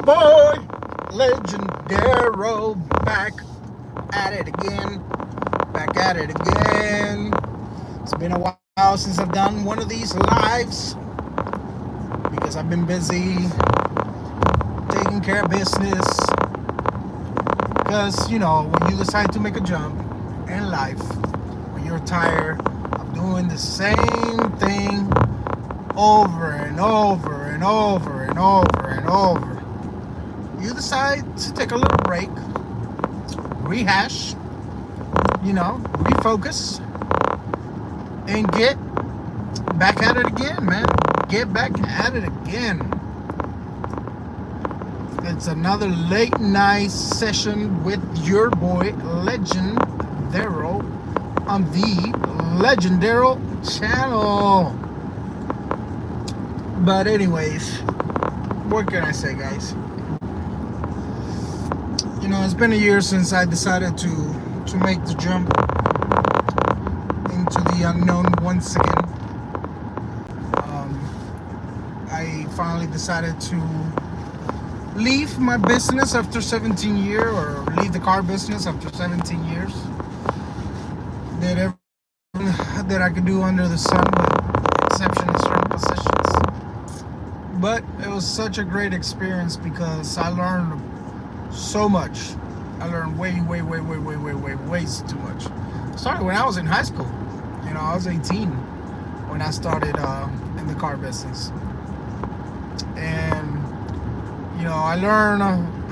boy, Legendaryll, back at it again. Back at it again. It's been a while since I've done one of these lives because I've been busy taking care of business. Because, when you decide to make a jump in life, when you're tired of doing the same thing over and over and over and over and over, you decide to take a little break, rehash, refocus, and get back at it again, man. Get back at it again. It's another late night session with your boy Legendaryll on the Legendaryll Channel. But anyways, what can I say, guys? It's been a year since I decided to make the jump into the unknown once again. I finally decided to leave my business after 17 years, or leave the car business after 17 years. Did everything that I could do under the sun, with exception in certain positions. But it was such a great experience because I learned so much. I learned way too much. Started when I was in high school. I was 18 when I started in the car business. And I learned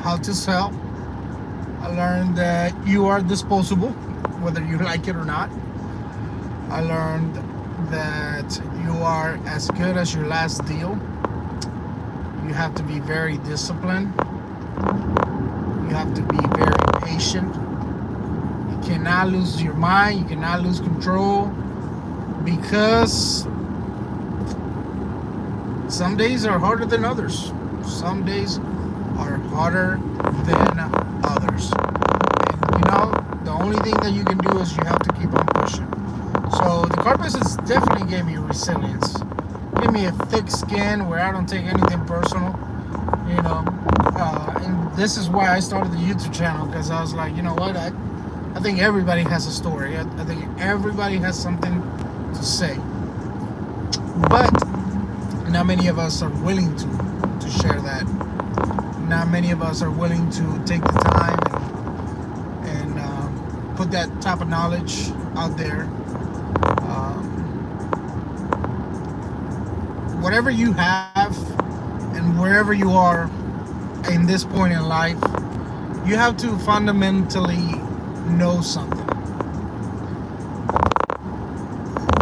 how to sell. I learned that you are disposable, whether you like it or not. I learned that you are as good as your last deal. You have to be very disciplined. You have to be very patient. You cannot lose your mind. You cannot lose control, because some days are harder than others. Some days are harder than others. And the only thing that you can do is you have to keep on pushing. So the car business definitely gave me resilience. Gave me a thick skin where I don't take anything personal. And this is why I started the YouTube channel, because I was like, you know what? I think everybody has a story. I think everybody has something to say. But not many of us are willing to share that. Not many of us are willing to take the time and put that type of knowledge out there. Whatever you have and wherever you are in this point in life, you have to fundamentally know something.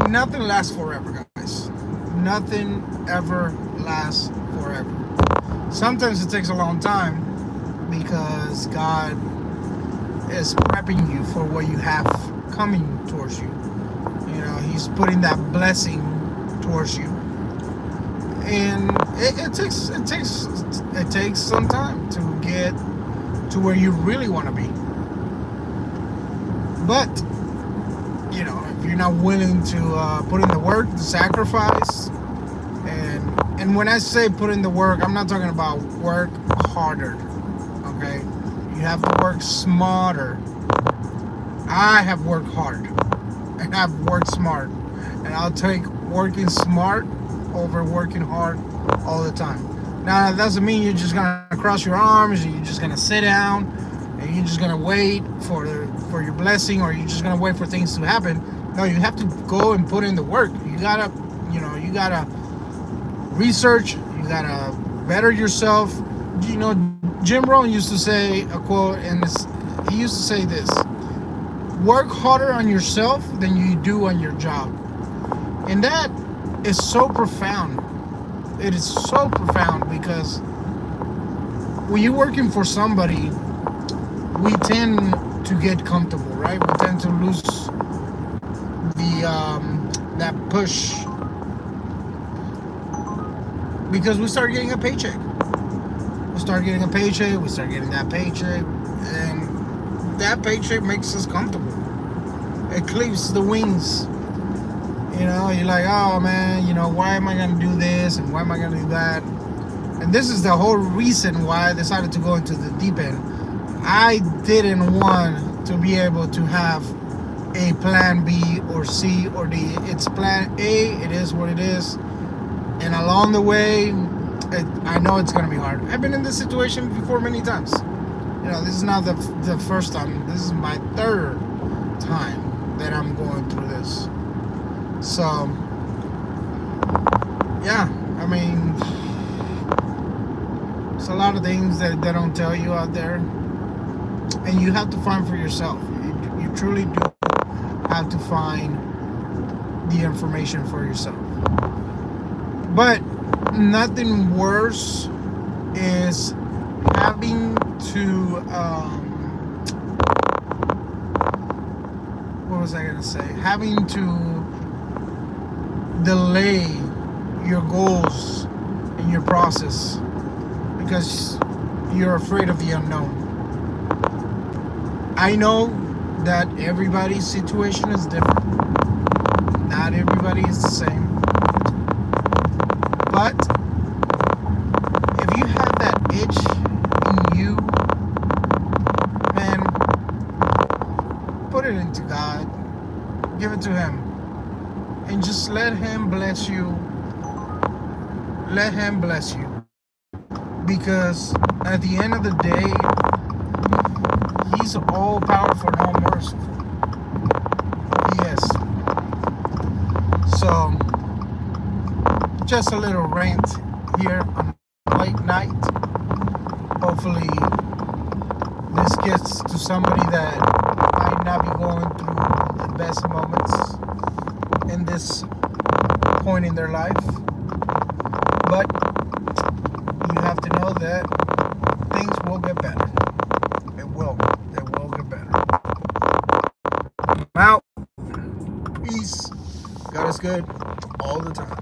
Nothing lasts forever, guys. Nothing ever lasts forever. Sometimes it takes a long time because God is prepping you for what you have coming towards you. He's putting that blessing towards you, and it takes some time to get to where you really want to be. But if you're not willing to put in the work, the sacrifice, and when I say put in the work, I'm not talking about work harder, okay? You have to work smarter. I have worked hard, and I've worked smart, and I'll take working smart over working hard all the time. Now, that doesn't mean you're just gonna cross your arms, and you're just gonna sit down, and you're just gonna wait for your blessing, or you're just gonna wait for things to happen. No, you have to go and put in the work. You gotta research. You gotta better yourself. Jim Rohn used to say a quote, and he used to say this: "Work harder on yourself than you do on your job." And that is so profound. It is so profound because when you're working for somebody, we tend to get comfortable, right? We tend to lose that push because we start getting a paycheck. We start getting that paycheck, and that paycheck makes us comfortable. It clips the wings. You're like, oh man, why am I gonna do this and why am I gonna do that? And this is the whole reason why I decided to go into the deep end. I didn't want to be able to have a plan B or C or D. It's plan A, it is what it is. And along the way, I know it's going to be hard. I've been in this situation before many times. This is not the first time. This is my third time that I'm going through this. So, yeah, I mean, it's a lot of things that they don't tell you out there. And you have to find for yourself. You truly do have to find the information for yourself. But nothing worse is having to what was I gonna say? Having to delay your goals in your process because you're afraid of the unknown. I know that everybody's situation is different. Not everybody is the same. But if you have that itch in you, man, put it into God. Give it to Him. And just let Him bless you. Let Him bless you. Because at the end of the day, He's all powerful and all merciful. Yes. So, just a little rant here on late night. Hopefully, this gets to somebody that might not be going through the best moments in this point in their life. But you have to know that things will get better. It will. It will get better. I'm out. Peace. God is good all the time.